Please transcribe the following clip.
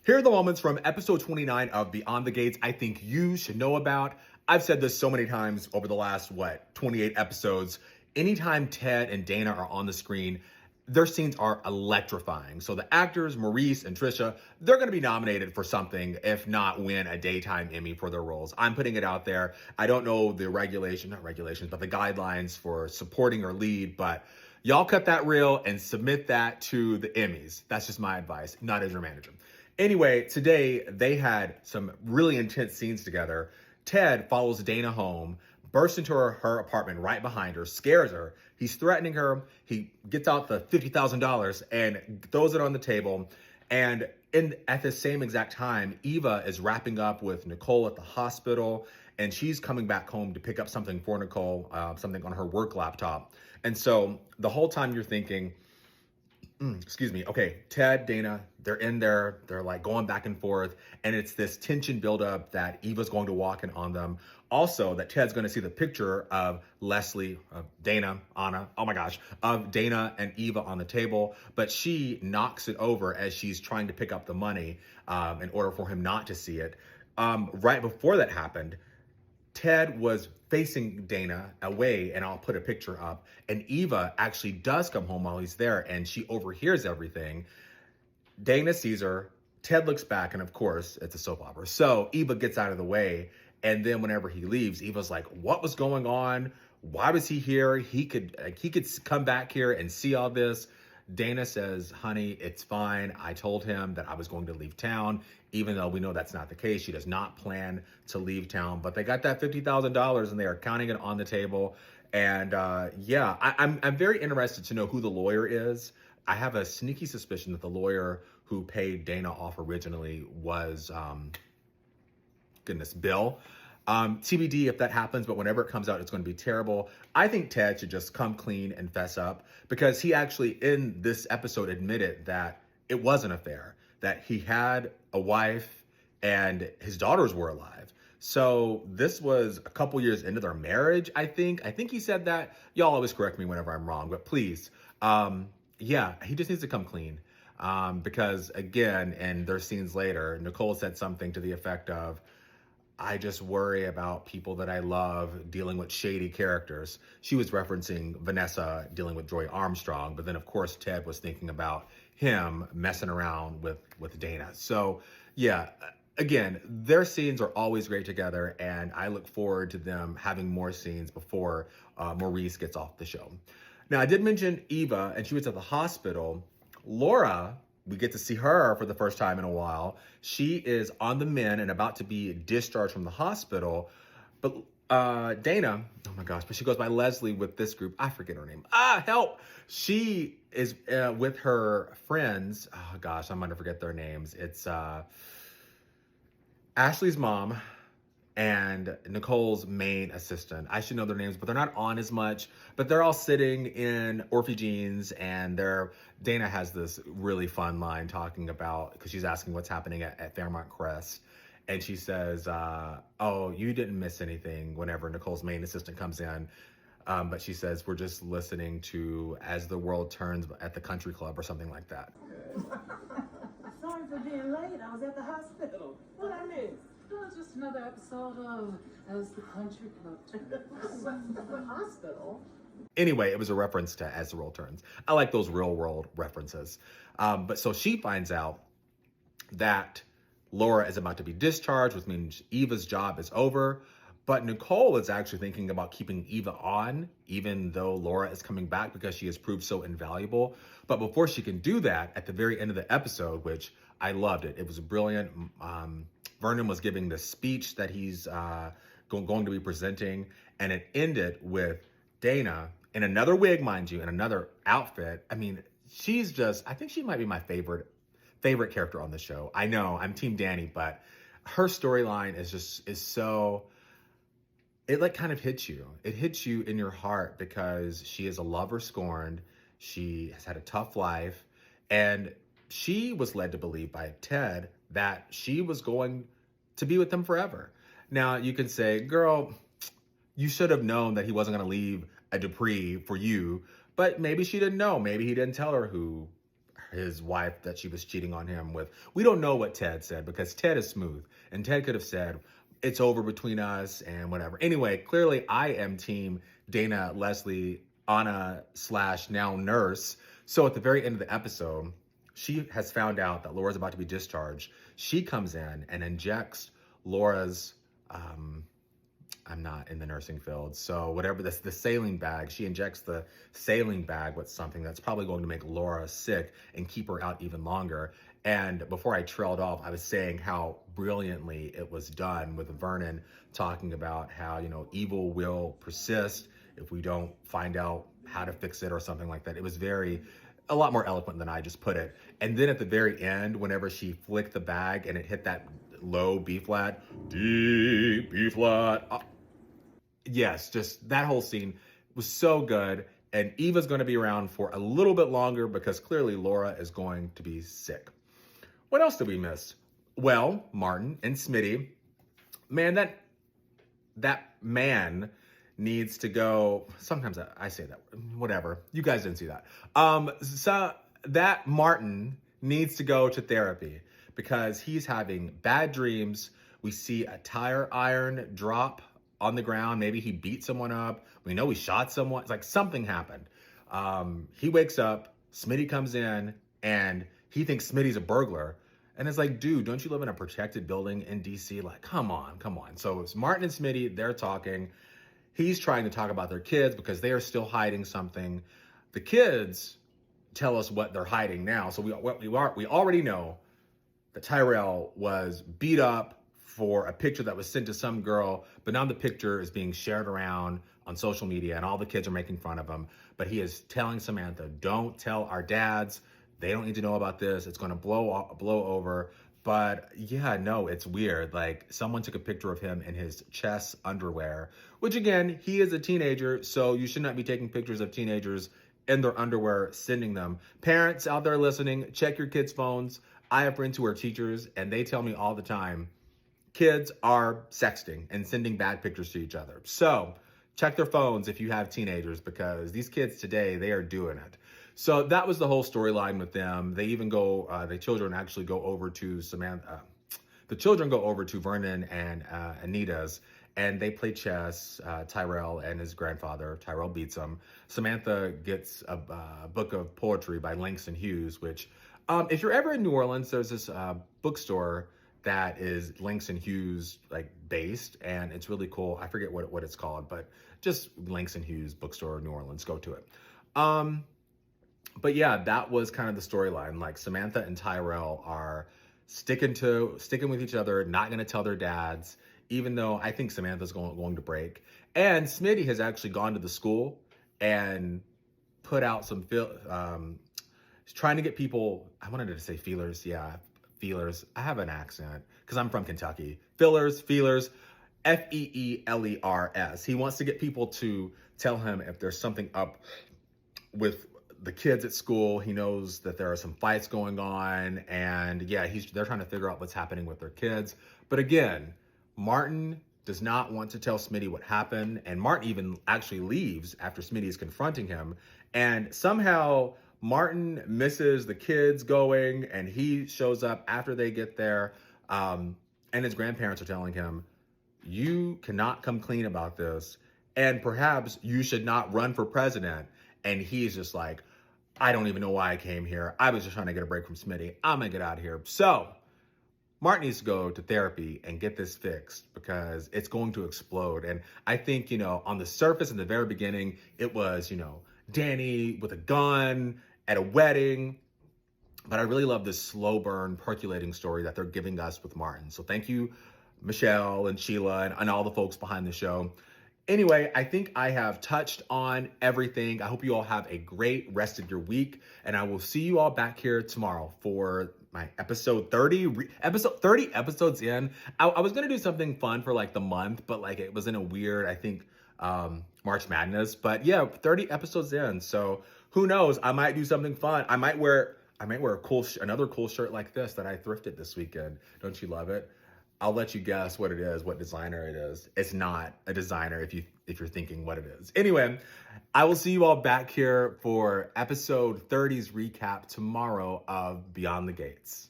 Here are the moments from episode 29 of Beyond the Gates I think you should know about. I've said this so many times over the last, 28 episodes. Anytime Ted and Dana are on the screen, their scenes are electrifying. So the actors, Maurice and Trisha, they're going to be nominated for something, if not win a daytime Emmy for their roles. I'm putting it out there. I don't know the not regulations, but the guidelines for supporting or lead, but y'all cut that reel and submit that to the Emmys. That's just my advice, not as your manager. Anyway, today they had some really intense scenes together. Ted follows Dana home, bursts into her apartment right behind her, scares her. He's threatening her. He gets out the $50,000 and throws it on the table. And at the same exact time, Eva is wrapping up with Nicole at the hospital, and she's coming back home to pick up something for Nicole, something on her work laptop. And so the whole time you're thinking, okay, Ted, Dana, they're in there, they're like going back and forth, and it's this tension buildup that Eva's going to walk in on them. Also, that Ted's going to see the picture of Leslie, of Dana, Anna, oh my gosh, of Dana and Eva on the table, but she knocks it over as she's trying to pick up the money in order for him not to see it. Right before that happened, Ted was facing Dana away, and I'll put a picture up, and Eva actually does come home while he's there, and she overhears everything. Dana sees her, Ted looks back, and of course, it's a soap opera. So Eva gets out of the way, and then whenever he leaves, Eva's like, what was going on? Why was he here? He could come back here and see all this. Dana says, honey, it's fine. I told him that I was going to leave town, even though we know that's not the case. She does not plan to leave town, but they got that $50,000 and they are counting it on the table. And I'm very interested to know who the lawyer is. I have a sneaky suspicion that the lawyer who paid Dana off originally was, Bill. TBD if that happens, but whenever it comes out, it's going to be terrible. I think Ted should just come clean and fess up, because he actually in this episode admitted that it was an affair, that he had a wife and his daughters were alive. So this was a couple years into their marriage, I think. I think he said that. Y'all always correct me whenever I'm wrong, but please. He just needs to come clean. Because again, and there's scenes later, Nicole said something to the effect of, I just worry about people that I love dealing with shady characters. She was referencing Vanessa dealing with Joy Armstrong, but then of course Ted was thinking about him messing around with Dana. So yeah, again, their scenes are always great together, and I look forward to them having more scenes before Maurice gets off the show. Now, I did mention Eva, and she was at the hospital. Laura, we get to see her for the first time in a while. She is on the mend and about to be discharged from the hospital. But Dana, oh my gosh, but she goes by Leslie with this group. I forget her name. Help! She is with her friends. Oh gosh, I'm going to forget their names. It's Ashley's mom and Nicole's main assistant. I should know their names, but they're not on as much. But they're all sitting in Orphe jeans, and Dana has this really fun line talking about, because she's asking what's happening at Fairmont Crest. And she says, oh, you didn't miss anything, whenever Nicole's main assistant comes in. But she says, we're just listening to As the World Turns at the Country Club or something like that. Sorry for being late. I was at the hospital. What I miss? No, it's just another episode of As the Country Club Turns. The hospital? Anyway, it was a reference to As the World Turns. I like those real world references. But so she finds out that Laura is about to be discharged, which means Eva's job is over. But Nicole is actually thinking about keeping Eva on, even though Laura is coming back, because she has proved so invaluable. But before she can do that, at the very end of the episode, which I loved it was brilliant. Vernon was giving the speech that he's going to be presenting, and it ended with Dana in another wig, mind you, in another outfit. I mean, I think she might be my favorite character on the show. I know I'm Team Danny, but her storyline is so, it like kind of hits you. It hits you in your heart, because she is a lover scorned. She has had a tough life, and she was led to believe by Ted that she was going to be with him forever. Now, you can say, girl, you should have known that he wasn't going to leave a Dupree for you, but maybe she didn't know. Maybe he didn't tell her who his wife that she was cheating on him with. We don't know what Ted said because Ted is smooth. And Ted could have said, it's over between us and whatever. Anyway, clearly I am team Dana Leslie, Anna / now nurse. So at the very end of the episode, she has found out that Laura's about to be discharged. She comes in and injects Laura's, I'm not in the nursing field, so whatever this, the saline bag, she injects the saline bag with something that's probably going to make Laura sick and keep her out even longer. And before I trailed off, I was saying how brilliantly it was done with Vernon talking about how, you know, evil will persist if we don't find out how to fix it or something like that. It was a lot more eloquent than I just put it. And then at the very end, whenever she flicked the bag and it hit that low B flat, deep B flat. Yes, just that whole scene was so good. And Eva's going to be around for a little bit longer because clearly Laura is going to be sick. What else did we miss? Well, Martin and Smitty. Man, that man needs to go. Sometimes I say that. Whatever. You guys didn't see that. So that Martin needs to go to therapy because he's having bad dreams. We see a tire iron drop on the ground. Maybe he beat someone up. We know he shot someone. It's like something happened. He wakes up. Smitty comes in and he thinks Smitty's a burglar. And it's like, dude, don't you live in a protected building in DC? Like, come on. So it's Martin and Smitty. They're talking. He's trying to talk about their kids because they are still hiding something. The kids tell us what they're hiding now. So we already know that Tyrell was beat up for a picture that was sent to some girl, but now the picture is being shared around on social media and all the kids are making fun of him. But he is telling Samantha, don't tell our dads. They don't need to know about this. It's going to blow over. But yeah, no, it's weird. Like someone took a picture of him in his chest underwear, which again, he is a teenager. So you should not be taking pictures of teenagers in their underwear, sending them. Parents out there listening, check your kids' phones. I have friends who are teachers and they tell me all the time, kids are sexting and sending bad pictures to each other. So check their phones if you have teenagers because these kids today, they are doing it. So that was the whole storyline with them. They even go, the children actually go over to Samantha. The children go over to Vernon and Anita's and they play chess, Tyrell and his grandfather. Tyrell beats him. Samantha gets a book of poetry by Langston Hughes, which if you're ever in New Orleans, there's this bookstore that is Langston Hughes like based and it's really cool. I forget what it's called, but just Langston Hughes bookstore, New Orleans, go to it. But yeah, that was kind of the storyline. Like Samantha and Tyrell are sticking with each other, not going to tell their dads, even though I think Samantha's going to break. And Smitty has actually gone to the school and put out some he's trying to get people. I wanted to say feelers. Yeah, feelers. I have an accent because I'm from Kentucky. Feelers. Feelers. He wants to get people to tell him if there's something up with the kids at school. He knows that there are some fights going on and yeah, they're trying to figure out what's happening with their kids. But again, Martin does not want to tell Smitty what happened. And Martin even actually leaves after Smitty is confronting him. And somehow Martin misses the kids going and he shows up after they get there. And his grandparents are telling him, you cannot come clean about this. And perhaps you should not run for president. And he's just like, I don't even know why I came here. I was just trying to get a break from Smitty. I'm gonna get out of here. So Martin needs to go to therapy and get this fixed because it's going to explode. And I think, on the surface in the very beginning, it was, Danny with a gun at a wedding. But I really love this slow burn percolating story that they're giving us with Martin. So thank you, Michelle and Sheila and all the folks behind the show. Anyway, I think I have touched on everything. I hope you all have a great rest of your week. And I will see you all back here tomorrow for my episode 30. Episode 30 episodes in. I was going to do something fun for like the month, but like it was in a weird, I think, March Madness. But yeah, 30 episodes in. So who knows? I might do something fun. I might wear another cool shirt like this that I thrifted this weekend. Don't you love it? I'll let you guess what it is, what designer it is. It's not a designer if you're thinking what it is. Anyway, I will see you all back here for episode 30's recap tomorrow of Beyond the Gates.